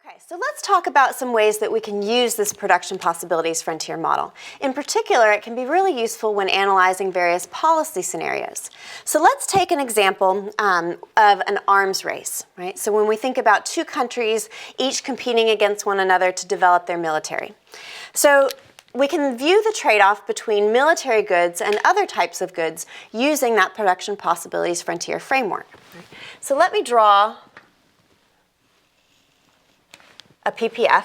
Okay, so let's talk about some ways that we can use this production possibilities frontier model. In particular, it can be really useful when analyzing various policy scenarios. So let's take an example of an arms race, right? So when we think about two countries, each competing against one another to develop their military. So we can view the trade-off between military goods and other types of goods using that production possibilities frontier framework. So let me draw a PPF,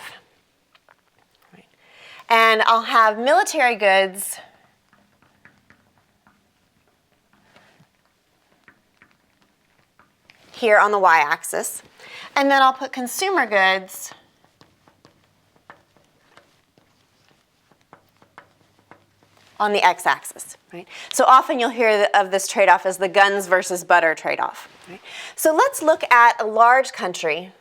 and I'll have military goods here on the y-axis, and then I'll put consumer goods on the x-axis, right? So often you'll hear of this trade-off as the guns versus butter trade-off, right? So let's look at a large country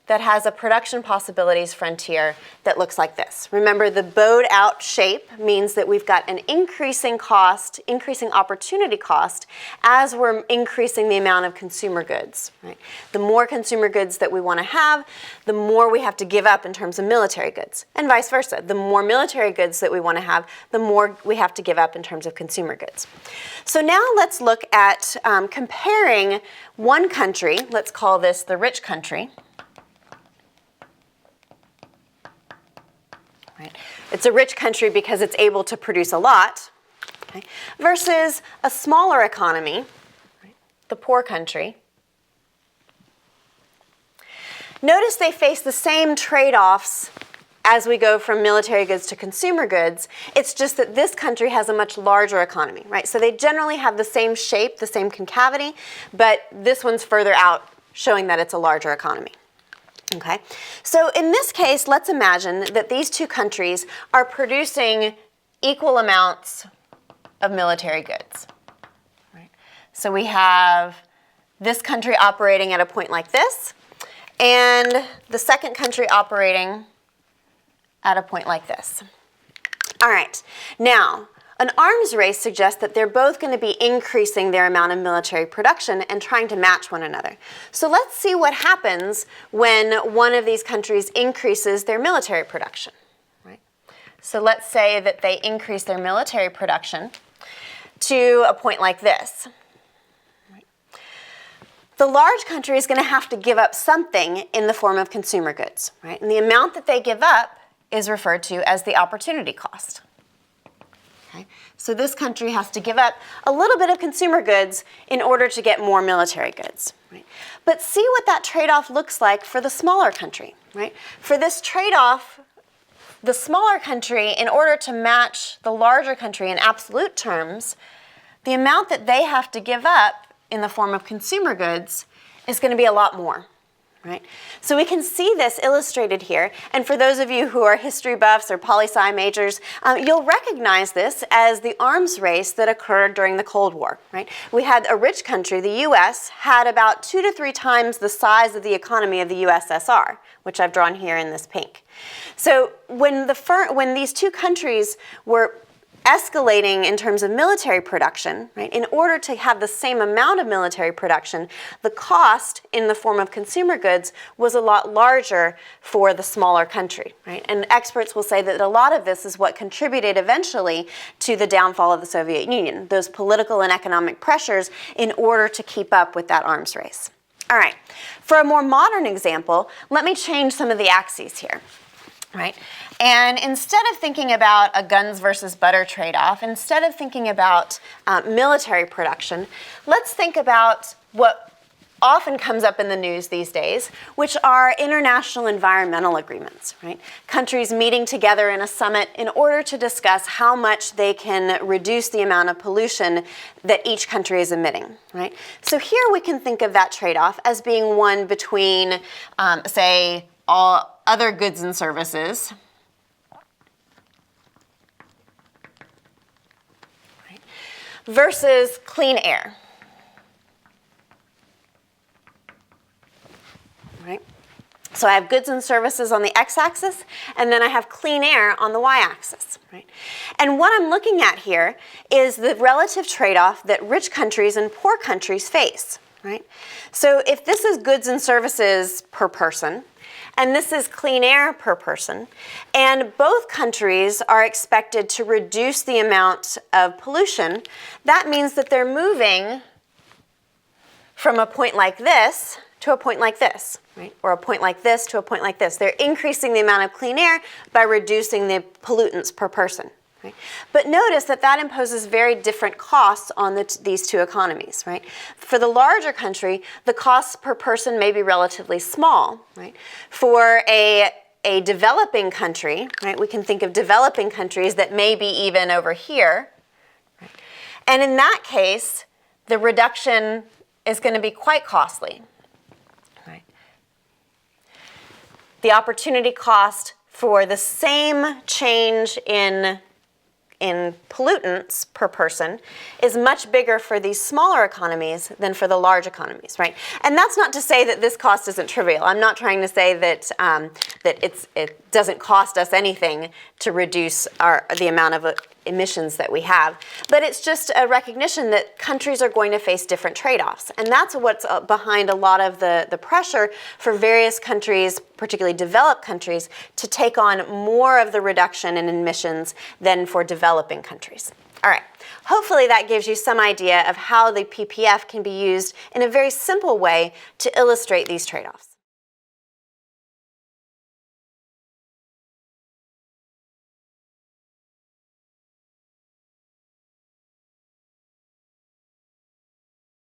that has a production possibilities frontier that looks like this. Remember, the bowed out shape means that we've got an increasing cost, increasing opportunity cost as we're increasing the amount of consumer goods, right? The more consumer goods that we want to have, the more we have to give up in terms of military goods, and vice versa. The more military goods that we want to have, the more we have to give up in terms of consumer goods. So now let's look at comparing one country, let's call this the rich country. It's a rich country because it's able to produce a lot, okay, versus a smaller economy, right, the poor country. Notice they face the same trade-offs as we go from military goods to consumer goods. It's just that this country has a much larger economy, right? So they generally have the same shape, the same concavity, but this one's further out, showing that it's a larger economy. Okay, so in this case, let's imagine that these two countries are producing equal amounts of military goods. Right? So we have this country operating at a point like this, and the second country operating at a point like this. All right, now, an arms race suggests that they're both going to be increasing their amount of military production and trying to match one another. So let's see what happens when one of these countries increases their military production. Right? So let's say that they increase their military production to a point like this. Right? The large country is going to have to give up something in the form of consumer goods. Right? And the amount that they give up is referred to as the opportunity cost. Okay. So this country has to give up a little bit of consumer goods in order to get more military goods. Right? But see what that trade-off looks like for the smaller country. Right? For this trade-off, the smaller country, in order to match the larger country in absolute terms, the amount that they have to give up in the form of consumer goods is going to be a lot more. Right? So we can see this illustrated here, and for those of you who are history buffs or poli-sci majors, you'll recognize this as the arms race that occurred during the Cold War. Right? We had a rich country, the U.S., had about 2 to 3 times the size of the economy of the USSR, which I've drawn here in this pink. So when these two countries were escalating in terms of military production, right, in order to have the same amount of military production, the cost in the form of consumer goods was a lot larger for the smaller country. Right? And experts will say that a lot of this is what contributed eventually to the downfall of the Soviet Union, those political and economic pressures in order to keep up with that arms race. All right, for a more modern example, let me change some of the axes here. Right? And instead of thinking about a guns versus butter trade-off, instead of thinking about military production, let's think about what often comes up in the news these days, which are international environmental agreements. Right? Countries meeting together in a summit in order to discuss how much they can reduce the amount of pollution that each country is emitting. Right? So here we can think of that trade-off as being one between, say, all other goods and services, right, versus clean air. Right? So I have goods and services on the x-axis, and then I have clean air on the y-axis. Right? And what I'm looking at here is the relative trade-off that rich countries and poor countries face. Right? So if this is goods and services per person, and this is clean air per person. And both countries are expected to reduce the amount of pollution. That means that they're moving from a point like this to a point like this, right? Or a point like this to a point like this. They're increasing the amount of clean air by reducing the pollutants per person. Right? But notice that that imposes very different costs on these two economies. Right? For the larger country, the costs per person may be relatively small. Right? For a developing country, right, we can think of developing countries that may be even over here. Right? And in that case, the reduction is going to be quite costly. Right? The opportunity cost for the same change in pollutants per person is much bigger for these smaller economies than for the large economies, right? And that's not to say that this cost isn't trivial. I'm not trying to say that it doesn't cost us anything to reduce the amount of emissions that we have, but it's just a recognition that countries are going to face different trade-offs, and that's what's behind a lot of the pressure for various countries, particularly developed countries, to take on more of the reduction in emissions than for developing countries. All right, hopefully that gives you some idea of how the PPF can be used in a very simple way to illustrate these trade-offs.